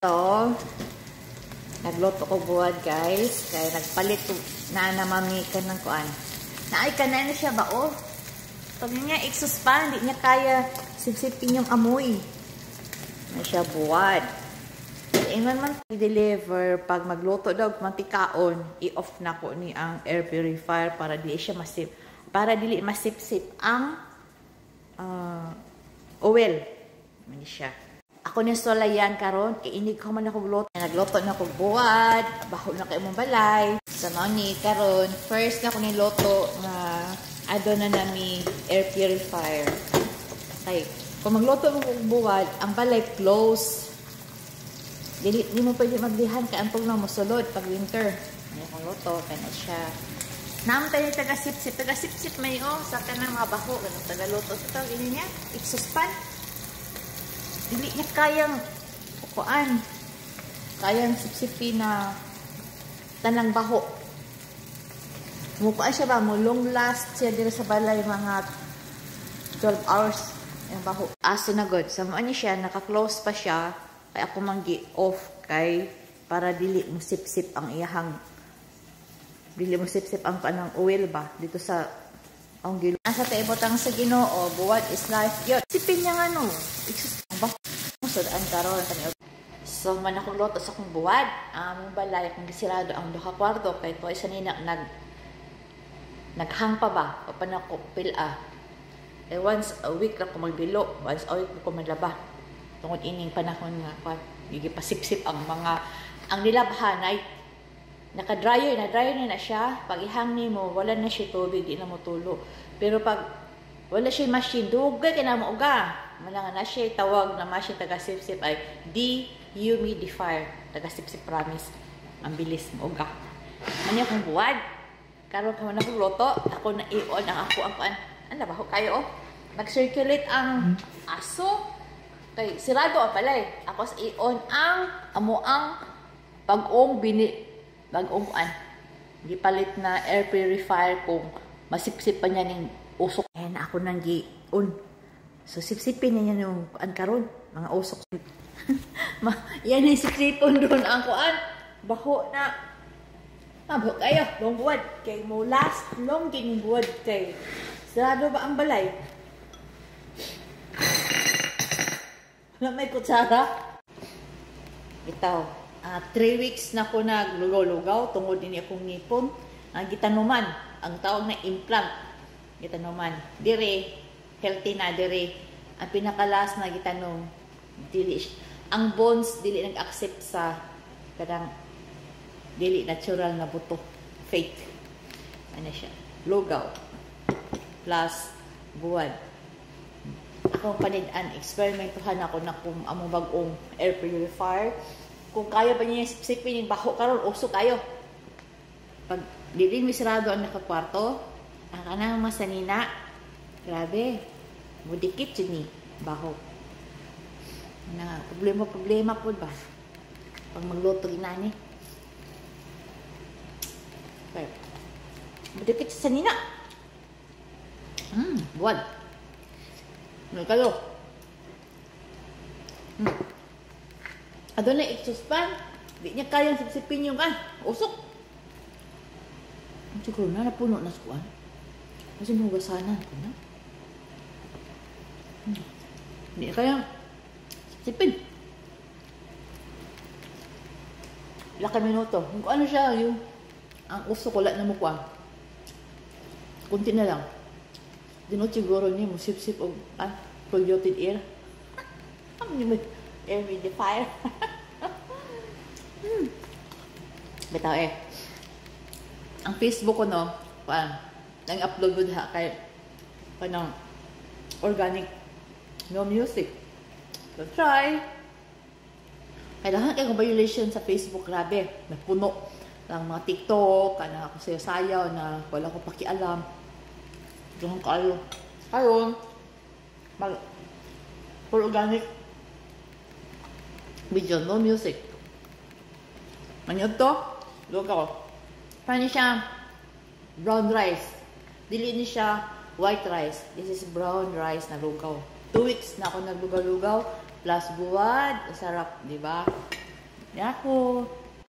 So, nagluto ko buwad guys. Kaya nagpalit na namamikan ng kuan. Naay ka na siya ba oh? Pag niya exhaust pa, hindi niya kaya sipsipin yung amoy. Na siya buwad. Ingon man i-deliver pag magluto daw mantikaon, i-off na ko ni ang air purifier para dili siya dili masipsip ang oil. Mani siya. Ako ni solayan karon kay inig ko man ako luto. Nagluto na ko buwad, baho na kay imong balay. Sa ni karon, first na ko ni luto nga adon na nami air purifier. Okay. Kung magluto mo kog buwad, ang balay close. Dili mo pwede maglihan kay antong na mosulod pag winter. Ano kung luto kana siya. Naamtay ni taga-sip-sip may sa kanang mga baho ganun taga-luto sa tawag ini niya, exhaust dili niya kayang sipsipin na tanang baho. Mukha siya ba mo long last siya dito sa balay mga 12 hours yung baho. Aso na good. Sa mga siya naka-close pa siya kaya ako manggi off kay para dili mo sipsip ang iyahang dili mo sipsip ang kanang oil ba dito sa ang gilo. Asa tayo botang sa Ginoo, buwad is life. Yo, sipin niya nga no. Ang karon kani. So man akong luto sa akong buwad. Among balay kung gisirado ang duha kwarto kay to isa nina naghang pa ba o pa nako pila. Eh once a week ra ko magbilo, once a week ko maglaba. Tungod ining panahon nga pat gigipasipsip ang nilabhan ay naka-dryer na siya. Pag ihang nimo wala na siya tubig, di na mo tulo. Pero pag wala siya machine, dugay kina mo uga. Manang na siya tawag na machine taga-sipsip ay dehumidifier. Taga-sipsip promise. Ang bilis mo uga. Manya kong buwad. Karon ka man akong luto, ako na i-on ang ako ang kuan. Ano ba kayo oh? Nag-circulate ang aso. Kay sirado ang palay. Ako sa i-on ang amoang bagong kuan. Gipalit na air purifier kung masipsip pa niya ning usok. Ayan ako nang gi-on. So, sipsipin niya yung kuan karon mga usok. Yan yung sipsipon doon ang kuan. Baho na. Baho kayo. Long buwad. Kay mo last long din yung buwad kay. Sarado ba ang balay? Wala may kutsara. Itaw. 3 weeks na ko naglugaw-lugaw tungod din akong ngipon. Gitanuman. Ang tawag na implant. Gitanuman. Dire, healthy na dire. Ang pinakalas na gitanong, dili, ang bones dili nag-accept sa kadang dili natural na buto. Fake. Ano siya? Lugaw. Plus, buwad. Akong panidaan, experimentuhan ako na kung among bagong air purifier. Kung kaya ba niya sipsipin yung baho karon, uso kayo. Pag dili misrado ang nakakwarto, ang kanang masanina, grabe, mudikit yun ni baho. Na, problema po ba? Pag magluto ginani. Okay. Mudikit sa sanina. Buwan. Ano kayo? Adon na exhaust fan. Di niya kayang sipsipin yung usok. Siguro na napuno na sa kuan. Kasi hugasanan ko na. Hindi niya kayang sipsipin. Ilang minuto. Kung ano siya, yung ang usok wala na mo kuan. Kunti na lang. Dinot siguro niya mo sip-sip o polluted air. Air humidifier. Bitaw ang Facebook ko no, nang-upload ko ha kay panang organic no music. So try. Kailangan kayo violation sa Facebook, grabe. Napuno ng mga TikTok, kana ako sayaw na wala ko pakialam. Diyan kayo. Karon full organic video, no music. Manyod to? Lugaw. Paano siya? Brown rice. Dili ni siya white rice. This is brown rice na lugaw. 2 weeks na ako naglugaw-lugaw. Plus buwad. Sarap, di ba? Yako.